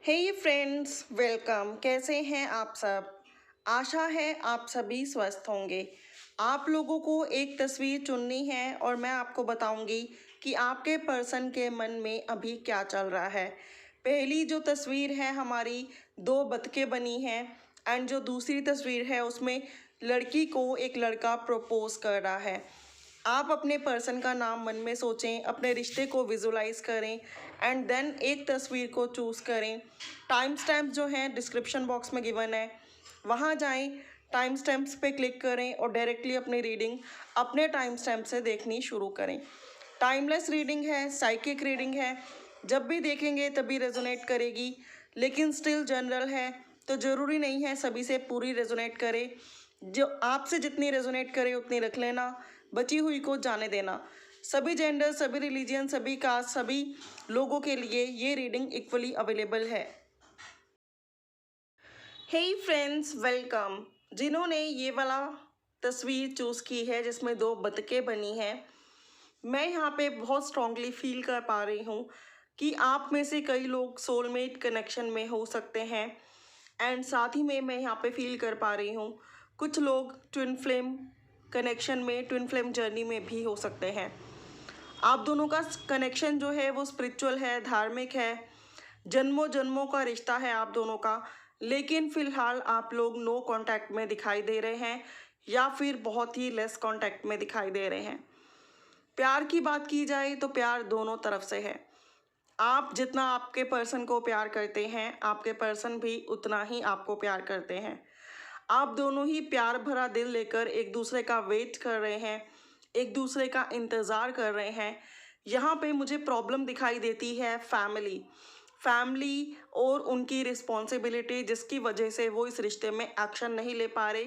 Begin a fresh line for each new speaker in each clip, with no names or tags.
हे friends, welcome. कैसे हैं आप सब? आशा है आप सभी स्वस्थ होंगे। आप लोगों को एक तस्वीर चुननी है और मैं आपको बताऊंगी कि आपके पर्सन के मन में अभी क्या चल रहा है। पहली जो तस्वीर है हमारी, दो बतखें बनी हैं एंड जो दूसरी तस्वीर है उसमें लड़की को एक लड़का प्रपोज कर रहा है। आप अपने पर्सन का नाम मन में सोचें, अपने रिश्ते को विजुलाइज करें एंड देन एक तस्वीर को चूज़ करें। टाइम स्टैम्प जो है डिस्क्रिप्शन बॉक्स में गिवन है, वहाँ जाएं, टाइम स्टैम्प्स पे क्लिक करें और डायरेक्टली अपनी रीडिंग अपने टाइम स्टैम्प से देखनी शुरू करें। टाइमलेस रीडिंग है, साइकिक रीडिंग है, जब भी देखेंगे तभी रेजोनेट करेगी, लेकिन स्टिल जनरल है तो ज़रूरी नहीं है सभी से पूरी रेजोनेट करे। जो आपसे जितनी रेजोनेट करे उतनी रख लेना, बची हुई को जाने देना। सभी जेंडर, सभी रिलीजियन, सभी कास्ट, सभी लोगों के लिए ये रीडिंग इक्वली अवेलेबल है। Hey friends, welcome. जिन्होंने ये वाला तस्वीर चूज़ की है जिसमें दो बतखें बनी हैं, मैं यहाँ पे बहुत स्ट्रांगली फील कर पा रही हूँ कि आप में से कई लोग सोलमेट कनेक्शन में हो सकते हैं एंड साथ ही में मैं यहाँ पे फील कर पा रही हूँ कुछ लोग ट्विन फ्लेम कनेक्शन में, ट्विन फ्लेम जर्नी में भी हो सकते हैं। आप दोनों का कनेक्शन जो है वो स्पिरिचुअल है, धार्मिक है, जन्मों जन्मों का रिश्ता है आप दोनों का। लेकिन फिलहाल आप लोग नो कांटेक्ट में दिखाई दे रहे हैं या फिर बहुत ही लेस कांटेक्ट में दिखाई दे रहे हैं। प्यार की बात की जाए तो प्यार दोनों तरफ से है। आप जितना आपके पर्सन को प्यार करते हैं, आपके पर्सन भी उतना ही आपको प्यार करते हैं। आप दोनों ही प्यार भरा दिल लेकर एक दूसरे का वेट कर रहे हैं, एक दूसरे का इंतज़ार कर रहे हैं। यहाँ पे मुझे प्रॉब्लम दिखाई देती है फैमिली और उनकी रिस्पॉन्सिबिलिटी, जिसकी वजह से वो इस रिश्ते में एक्शन नहीं ले पा रहे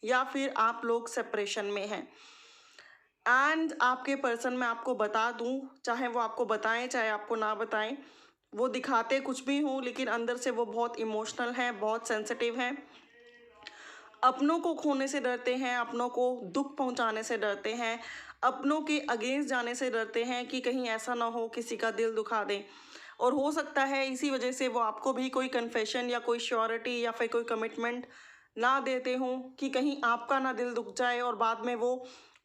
या फिर आप लोग सेपरेशन में हैं। एंड आपके पर्सन, मैं आपको बता दूं, चाहे वो आपको बताएं चाहे आपको ना बताएं, वो दिखाते कुछ भी हों लेकिन अंदर से वो बहुत इमोशनल हैं, बहुत सेंसिटिव हैं। अपनों को खोने से डरते हैं, अपनों को दुख पहुंचाने से डरते हैं, अपनों के अगेंस्ट जाने से डरते हैं कि कहीं ऐसा ना हो किसी का दिल दुखा दें। और हो सकता है इसी वजह से वो आपको भी कोई कन्फेशन या कोई श्योरिटी या फिर कोई कमिटमेंट ना देते हों कि कहीं आपका ना दिल दुख जाए और बाद में वो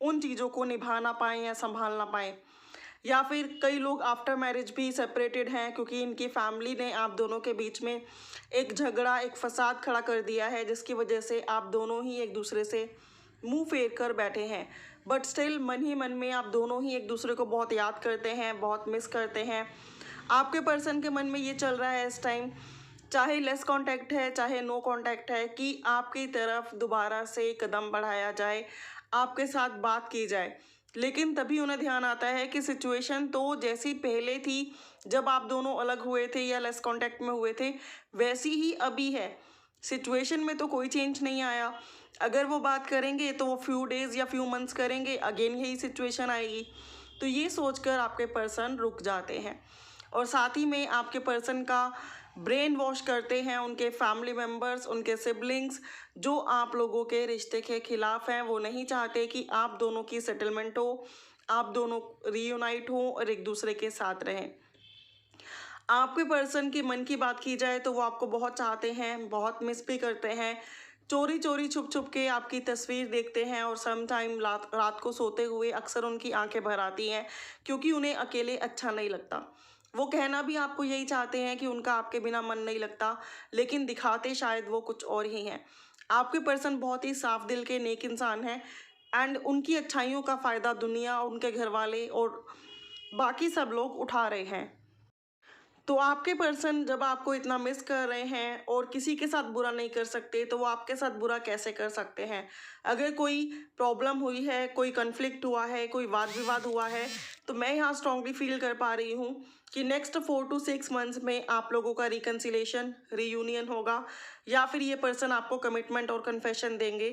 उन चीज़ों को निभा ना पाएँ या संभाल ना पाएँ। या फिर कई लोग आफ्टर मैरिज भी सेपरेटेड हैं क्योंकि इनकी फैमिली ने आप दोनों के बीच में एक झगड़ा, एक फसाद खड़ा कर दिया है, जिसकी वजह से आप दोनों ही एक दूसरे से मुंह फेर कर बैठे हैं। बट स्टिल मन ही मन में आप दोनों ही एक दूसरे को बहुत याद करते हैं, बहुत मिस करते हैं। आपके पर्सन के मन में ये चल रहा है इस टाइम, चाहे लेस कांटेक्ट है चाहे नो कांटेक्ट है, कि आपकी तरफ दोबारा से कदम बढ़ाया जाए, आपके साथ बात की जाए। लेकिन तभी उन्हें ध्यान आता है कि सिचुएशन तो जैसी पहले थी जब आप दोनों अलग हुए थे या लेस कांटेक्ट में हुए थे, वैसी ही अभी है। सिचुएशन में तो कोई चेंज नहीं आया। अगर वो बात करेंगे तो वो फ्यू डेज या फ्यू मंथ्स करेंगे, अगेन यही सिचुएशन आएगी। तो ये सोचकर आपके पर्सन रुक जाते हैं और साथ ही में आपके पर्सन का ब्रेन वॉश करते हैं उनके फैमिली मेम्बर्स, उनके सिबलिंग्स, जो आप लोगों के रिश्ते के खिलाफ हैं। वो नहीं चाहते कि आप दोनों की सेटलमेंट हो, आप दोनों रीयूनाइट हो और एक दूसरे के साथ रहें। आपके पर्सन की मन की बात की जाए तो वो आपको बहुत चाहते हैं, बहुत मिस भी करते हैं। चोरी चोरी छुप छुप के आपकी तस्वीर देखते हैं और सम टाइम रात को सोते हुए अक्सर उनकी आंखें भर आती हैं क्योंकि उन्हें अकेले अच्छा नहीं लगता। वो कहना भी आपको यही चाहते हैं कि उनका आपके बिना मन नहीं लगता, लेकिन दिखाते शायद वो कुछ और ही हैं। आपके पर्सन बहुत ही साफ दिल के नेक इंसान हैं एंड उनकी अच्छाइयों का फ़ायदा दुनिया, उनके घर वाले और बाकी सब लोग उठा रहे हैं। तो आपके पर्सन जब आपको इतना मिस कर रहे हैं और किसी के साथ बुरा नहीं कर सकते, तो वो आपके साथ बुरा कैसे कर सकते हैं? अगर कोई प्रॉब्लम हुई है, कोई कन्फ्लिक्ट हुआ है, कोई वाद विवाद हुआ है, तो मैं यहाँ स्ट्रांगली फील कर पा रही हूँ कि नेक्स्ट 4 to 6 मंथ्स में आप लोगों का रिकन्सिलेशन, रीयूनियन होगा या फिर ये पर्सन आपको कमिटमेंट और कन्फेशन देंगे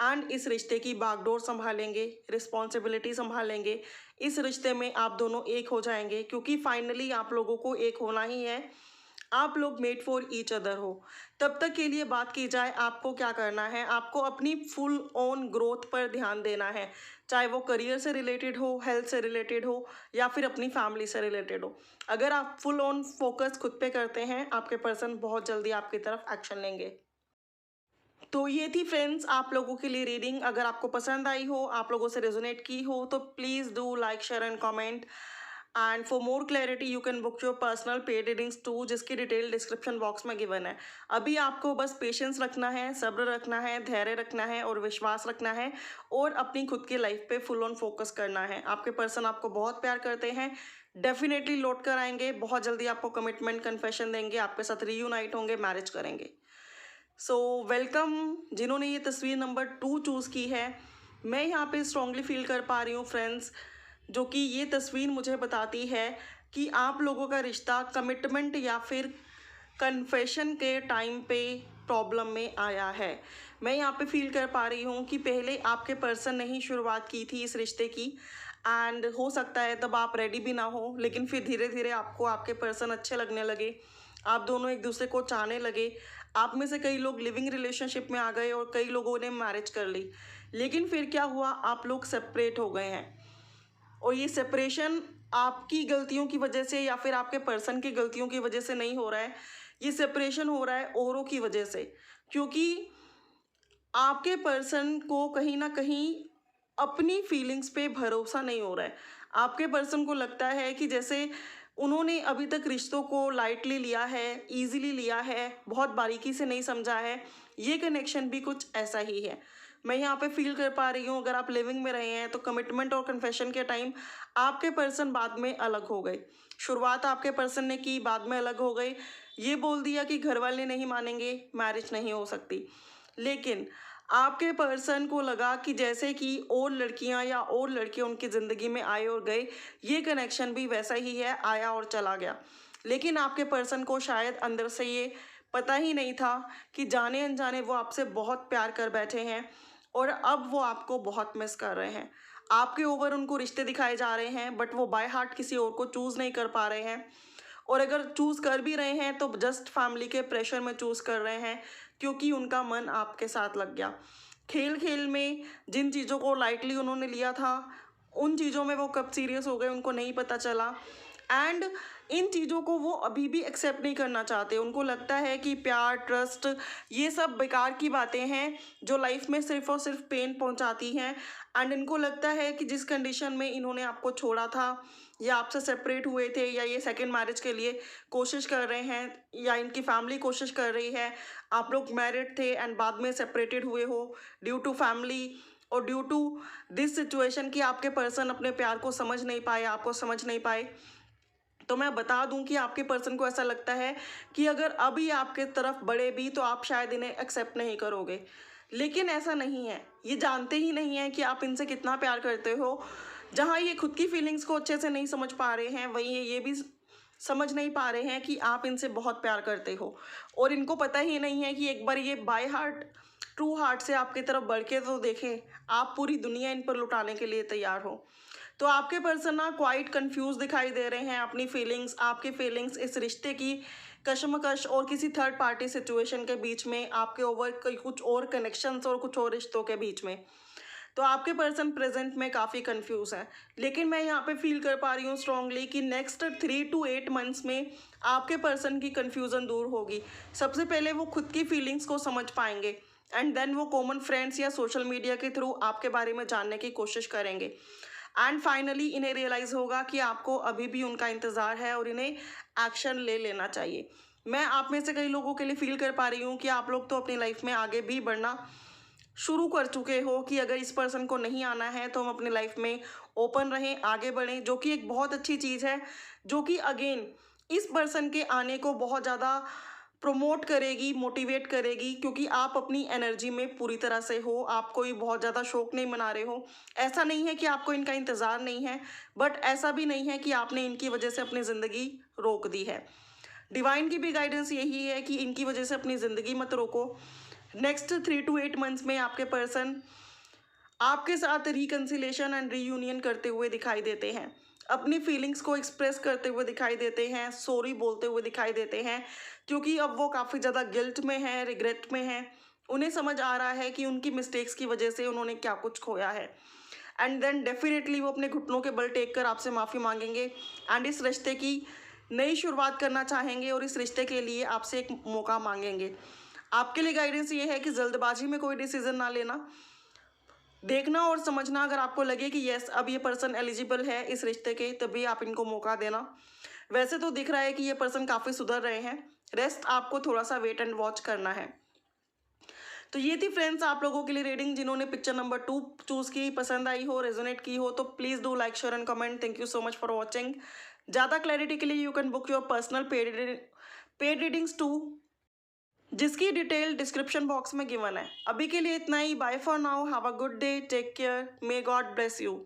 एंड इस रिश्ते की बागडोर संभालेंगे, रिस्पॉन्सिबिलिटी संभालेंगे। इस रिश्ते में आप दोनों एक हो जाएंगे क्योंकि फाइनली आप लोगों को एक होना ही है। आप लोग मेड फॉर ईच अदर हो। तब तक के लिए बात की जाए, आपको क्या करना है, आपको अपनी फुल ऑन ग्रोथ पर ध्यान देना है, चाहे वो करियर से रिलेटेड हो, हेल्थ से रिलेटेड हो, या फिर अपनी फैमिली से रिलेटेड हो। अगर आप फुल ऑन फोकस खुद पे करते हैं, आपके पर्सन बहुत जल्दी आपकी तरफ एक्शन लेंगे। तो ये थी फ्रेंड्स आप लोगों के लिए रीडिंग। अगर आपको पसंद आई हो, आप लोगों से रेजोनेट की हो, तो please do like, share and comment. And for more clarity you can book your personal paid readings too, जिसकी डिटेल डिस्क्रिप्शन बॉक्स में गिवन है। अभी आपको बस पेशेंस रखना है, सब्र रखना है, धैर्य रखना है और विश्वास रखना है, और अपनी खुद की लाइफ पे फुल ऑन फोकस करना है। आपके पर्सन आपको बहुत प्यार करते हैं, डेफिनेटली लौट कर आएंगे, बहुत जल्दी आपको कमिटमेंट कन्फेशन देंगे, आपके साथ रीयूनाइट होंगे, मैरिज करेंगे। सो वेलकम जिन्होंने ये तस्वीर नंबर 2 चूज़ की है। मैं यहाँ पे स्ट्रांगली फील कर पा रही हूँ फ्रेंड्स, जो कि ये तस्वीर मुझे बताती है कि आप लोगों का रिश्ता कमिटमेंट या फिर कन्फेशन के टाइम पे प्रॉब्लम में आया है। मैं यहाँ पे फील कर पा रही हूँ कि पहले आपके पर्सन ने ही शुरुआत की थी इस रिश्ते की, एंड हो सकता है तब आप रेडी भी ना हो, लेकिन फिर धीरे धीरे आपको आपके पर्सन अच्छे लगने लगे, आप दोनों एक दूसरे को चाहने लगे। आप में से कई लोग लिविंग रिलेशनशिप में आ गए और कई लोगों ने मैरिज कर ली, लेकिन फिर क्या हुआ, आप लोग सेपरेट हो गए हैं। और ये सेपरेशन आपकी गलतियों की वजह से या फिर आपके पर्सन की गलतियों की वजह से नहीं हो रहा है, ये सेपरेशन हो रहा है औरों की वजह से, क्योंकि आपके पर्सन को कहीं ना कहीं अपनी फीलिंग्स पे भरोसा नहीं हो रहा है। आपके पर्सन को लगता है कि जैसे उन्होंने अभी तक रिश्तों को लाइटली लिया है, इजीली लिया है, बहुत बारीकी से नहीं समझा है। ये कनेक्शन भी कुछ ऐसा ही है। मैं यहाँ पे फील कर पा रही हूँ, अगर आप लिविंग में रहे हैं तो कमिटमेंट और कन्फेशन के टाइम आपके पर्सन बाद में अलग हो गए। शुरुआत आपके पर्सन ने की, बाद में अलग हो गए। ये बोल दिया कि घर वाले नहीं मानेंगे, मैरिज नहीं हो सकती। लेकिन आपके पर्सन को लगा कि जैसे कि और लड़कियां या और लड़के उनकी ज़िंदगी में आए और गए, ये कनेक्शन भी वैसा ही है, आया और चला गया। लेकिन आपके पर्सन को शायद अंदर से ये पता ही नहीं था कि जाने अनजाने वो आपसे बहुत प्यार कर बैठे हैं, और अब वो आपको बहुत मिस कर रहे हैं। आपके ओवर उनको रिश्ते दिखाए जा रहे हैं, बट वो बाय हार्ट किसी और को चूज़ नहीं कर पा रहे हैं, और अगर चूज़ कर भी रहे हैं तो जस्ट फैमिली के प्रेशर में चूज़ कर रहे हैं, क्योंकि उनका मन आपके साथ लग गया। खेल खेल में जिन चीज़ों को लाइटली उन्होंने लिया था, उन चीज़ों में वो कब सीरियस हो गए उनको नहीं पता चला। एंड इन चीज़ों को वो अभी भी एक्सेप्ट नहीं करना चाहते। उनको लगता है कि प्यार, ट्रस्ट, ये सब बेकार की बातें हैं जो लाइफ में सिर्फ और सिर्फ पेन पहुंचाती हैं। एंड इनको लगता है कि जिस कंडीशन में इन्होंने आपको छोड़ा था, या आपसे सेपरेट हुए थे, या ये सेकंड मैरिज के लिए कोशिश कर रहे हैं, या इनकी फैमिली कोशिश कर रही है, आप लोग मैरिड थे एंड बाद में सेपरेटेड हुए हो ड्यू टू फैमिली और ड्यू टू दिस सिचुएशन कि आपके पर्सन अपने प्यार को समझ नहीं पाए, आपको समझ नहीं पाए। तो मैं बता दूं कि आपके पर्सन को ऐसा लगता है कि अगर अभी आपके तरफ बढ़े भी तो आप शायद इन्हें एक्सेप्ट नहीं करोगे, लेकिन ऐसा नहीं है। ये जानते ही नहीं है कि आप इनसे कितना प्यार करते हो। जहाँ ये खुद की फीलिंग्स को अच्छे से नहीं समझ पा रहे हैं, वहीं ये भी समझ नहीं पा रहे हैं कि आप इनसे बहुत प्यार करते हो, और इनको पता ही नहीं है कि एक बार ये बाय हार्ट, ट्रू हार्ट से आपकी तरफ बढ़ के तो देखें, आप पूरी दुनिया इन पर लुटाने के लिए तैयार हो। तो आपके पर्सन ना क्वाइट कंफ्यूज दिखाई दे रहे हैं अपनी फीलिंग्स, आपकी फीलिंग्स इस रिश्ते की कशमकश और किसी थर्ड पार्टी सिचुएशन के बीच में, आपके ओवर कुछ और कनेक्शंस और कुछ और रिश्तों के बीच में। तो आपके पर्सन प्रेजेंट में काफ़ी कंफ्यूज है, लेकिन मैं यहाँ पे फील कर पा रही हूँ स्ट्रांगली कि नेक्स्ट 3 to 8 मंथ्स में आपके पर्सन की कंफ्यूजन दूर होगी। सबसे पहले वो खुद की फीलिंग्स को समझ पाएंगे, एंड देन वो कॉमन फ्रेंड्स या सोशल मीडिया के थ्रू आपके बारे में जानने की कोशिश करेंगे, एंड फाइनली इन्हें रियलाइज़ होगा कि आपको अभी भी उनका इंतज़ार है और इन्हें एक्शन ले लेना चाहिए। मैं आप में से कई लोगों के लिए फील कर पा रही हूँ कि आप लोग तो अपनी लाइफ में आगे भी बढ़ना शुरू कर चुके हो कि अगर इस पर्सन को नहीं आना है तो हम अपनी लाइफ में ओपन रहें, आगे बढ़ें, जो कि एक बहुत अच्छी चीज़ है, जो कि अगेन इस पर्सन के आने को बहुत ज़्यादा प्रमोट करेगी, मोटिवेट करेगी, क्योंकि आप अपनी एनर्जी में पूरी तरह से हो, आप कोई बहुत ज़्यादा शौक नहीं मना रहे हो। ऐसा नहीं है कि आपको इनका इंतज़ार नहीं है, बट ऐसा भी नहीं है कि आपने इनकी वजह से अपनी ज़िंदगी रोक दी है। डिवाइन की भी गाइडेंस यही है कि इनकी वजह से अपनी ज़िंदगी मत रोको। नेक्स्ट 3 to 8 मंथ्स में आपके पर्सन आपके साथ रिकन्सिलेशन एंड रीयूनियन करते हुए दिखाई देते हैं। अपनी फीलिंग्स को एक्सप्रेस करते हुए दिखाई देते हैं, सॉरी बोलते हुए दिखाई देते हैं, क्योंकि अब वो काफ़ी ज़्यादा गिल्ट में हैं, रिग्रेट में हैं। उन्हें समझ आ रहा है कि उनकी मिस्टेक्स की वजह से उन्होंने क्या कुछ खोया है। एंड देन डेफिनेटली वो अपने घुटनों के बल टेक कर आपसे माफ़ी मांगेंगे एंड इस रिश्ते की नई शुरुआत करना चाहेंगे और इस रिश्ते के लिए आपसे एक मौका मांगेंगे। आपके लिए गाइडेंस ये है कि जल्दबाजी में कोई डिसीजन ना लेना, देखना और समझना। अगर आपको लगे कि यस अब ये पर्सन एलिजिबल है इस रिश्ते के, तभी आप इनको मौका देना। वैसे तो दिख रहा है कि ये पर्सन काफ़ी सुधर रहे हैं, रेस्ट आपको थोड़ा सा वेट एंड वॉच करना है। तो ये थी फ्रेंड्स आप लोगों के लिए रीडिंग। जिन्होंने पिक्चर नंबर 2 चूज़ की, पसंद आई हो, रेजोनेट की हो, तो please do like, share and comment. Thank you so much for watching. ज़्यादा क्लैरिटी के लिए you can book your personal paid readings too, जिसकी डिटेल डिस्क्रिप्शन बॉक्स में गिवन है। अभी के लिए इतना ही। Bye for now, have a good day, take care, may God bless you.